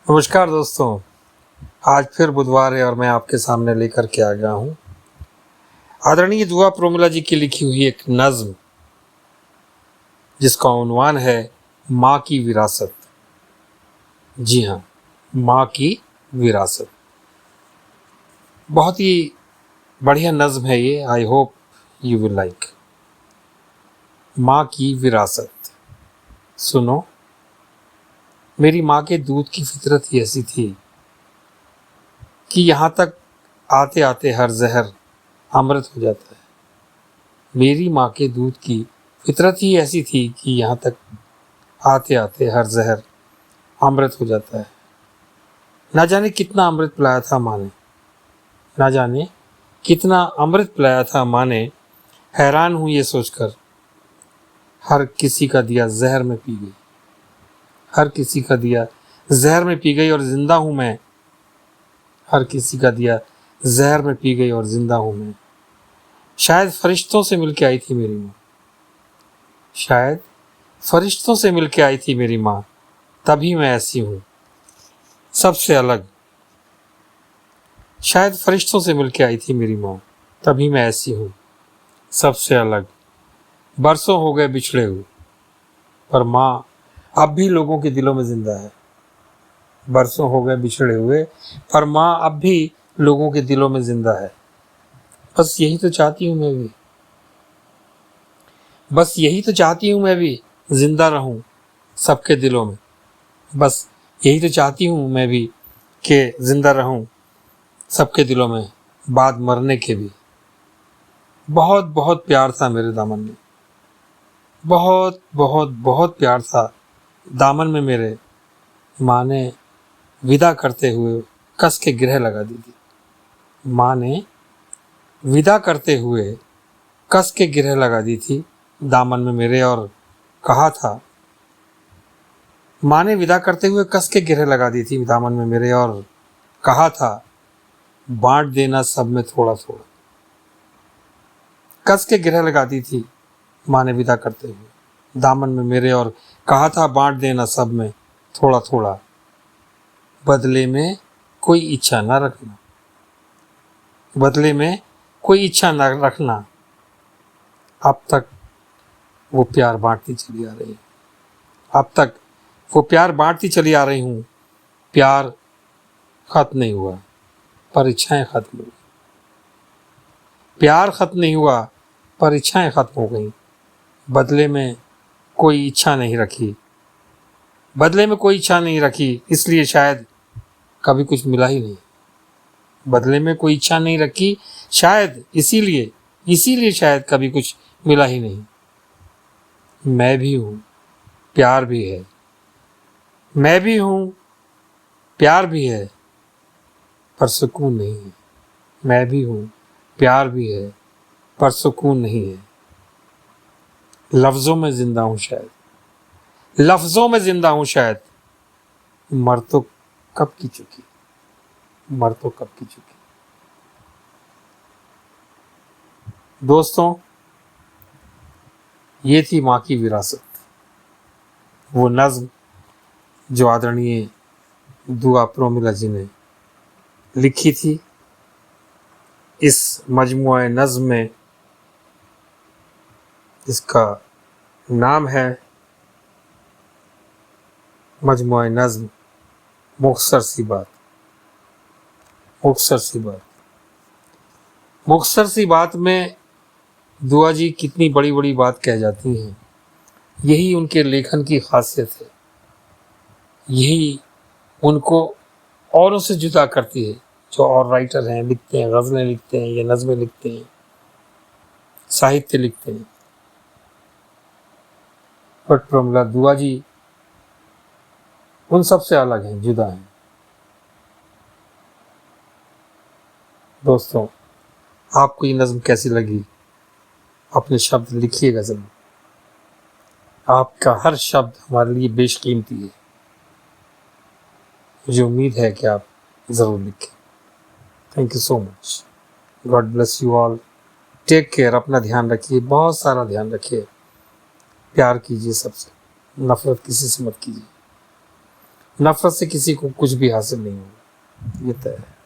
नमस्कार दोस्तों। आज फिर बुधवार है और मैं आपके सामने लेकर के आ गया हूँ आदरणीय दुआ प्रोमिला जी की लिखी हुई एक नज्म, जिसका उन्वान है माँ की विरासत। जी हाँ, माँ की विरासत। बहुत ही बढ़िया नज्म है ये। I hope you will like. माँ की विरासत। सुनो, मेरी माँ के दूध की फितरत ही ऐसी थी कि यहाँ तक आते आते हर जहर अमृत हो जाता है। मेरी माँ के दूध की फितरत ही ऐसी थी कि यहाँ तक आते आते हर जहर अमृत हो जाता है। ना जाने कितना अमृत पिलाया था माँ ने, ना जाने कितना अमृत पिलाया था माँ ने। हैरान हूँ ये सोचकर, हर किसी का दिया जहर में पी गई। हर किसी का दिया जहर में पी गई और जिंदा हूँ मैं। हर किसी का दिया जहर में पी गई और जिंदा हूँ मैं। शायद फरिश्तों से मिलके आई थी मेरी माँ। शायद फरिश्तों से मिलके आई थी मेरी माँ, तभी मैं ऐसी हूँ सबसे अलग। शायद फरिश्तों से मिलके आई थी मेरी माँ, तभी मैं ऐसी हूँ सबसे अलग। बरसों हो गए बिछड़े हुए, पर माँ अब भी लोगों के दिलों में जिंदा है। बरसों हो गए बिछड़े हुए, पर माँ अब भी लोगों के दिलों में जिंदा है। बस यही तो चाहती हूँ मैं भी, बस यही तो चाहती हूँ मैं भी, जिंदा रहूं सबके दिलों में। बस यही तो चाहती हूँ मैं भी कि जिंदा रहूं सबके दिलों में, बाद मरने के भी। बहुत बहुत प्यार था मेरे दामन में, बहुत बहुत बहुत प्यार था दामन में मेरे। माँ ने विदा करते हुए कस के गिरह लगा दी थी। माँ ने विदा करते हुए कस के गिरह लगा दी थी दामन में मेरे, और कहा था। माँ ने विदा करते हुए कस के गिरह लगा दी थी दामन में मेरे, और कहा था, बांट देना सब में थोड़ा थोड़ा। कस के गिरह लगा दी थी माँ ने विदा करते हुए दामन में मेरे, और कहा था, बांट देना सब में थोड़ा थोड़ा। बदले में कोई इच्छा न रखना, बदले में कोई इच्छा न रखना। अब तक वो प्यार बांटती चली आ रही है। अब तक वो प्यार बांटती चली आ रही हूँ। प्यार खत्म नहीं हुआ, पर इच्छाएं खत्म हो गई। प्यार खत्म नहीं हुआ, पर इच्छाएं खत्म हो गई। बदले में कोई इच्छा नहीं रखी, बदले में कोई इच्छा नहीं रखी, इसलिए शायद कभी कुछ मिला ही नहीं। बदले में कोई इच्छा नहीं रखी, शायद इसीलिए इसीलिए शायद कभी कुछ मिला ही नहीं। मैं भी हूँ, प्यार भी है। मैं भी हूँ, प्यार भी है, पर सुकून नहीं है। मैं भी हूँ, प्यार भी है, पर सुकून नहीं है। लफ्जों में जिंदा हूँ शायद, लफ्जों में जिंदा हूँ शायद। मर तो कब की चुकी, मर तो कब की चुकी। दोस्तों, ये थी माँ की विरासत, वो नज्म जो आदरणीय दुआ प्रोमिला जी ने लिखी थी। इस मजमुआ नज्म में इसका नाम है मजमुआ नज्म मुख्तसर सी बात। मुख्तसर सी बात, मुख्तसर सी बात में दुआ जी कितनी बड़ी बड़ी बात कह जाती हैं। यही उनके लेखन की खासियत है, यही उनको औरों से जुदा करती है। जो और राइटर हैं, लिखते हैं, गज़लें लिखते हैं या नज़में लिखते हैं, साहित्य लिखते हैं, बट प्रोमिला दुआ जी उन सब से अलग हैं, जुदा हैं। दोस्तों, आपको ये नज़म कैसी लगी? अपने शब्द लिखिएगा ज़रूर। आपका हर शब्द हमारे लिए बेशकीमती है। मुझे उम्मीद है कि आप ज़रूर लिखें। Thank you so much. God bless you all. Take care. अपना ध्यान रखिए, बहुत सारा ध्यान रखिए। प्यार कीजिए सबसे, नफरत किसी से मत कीजिए। नफरत से किसी को कुछ भी हासिल नहीं होगा, ये तय है।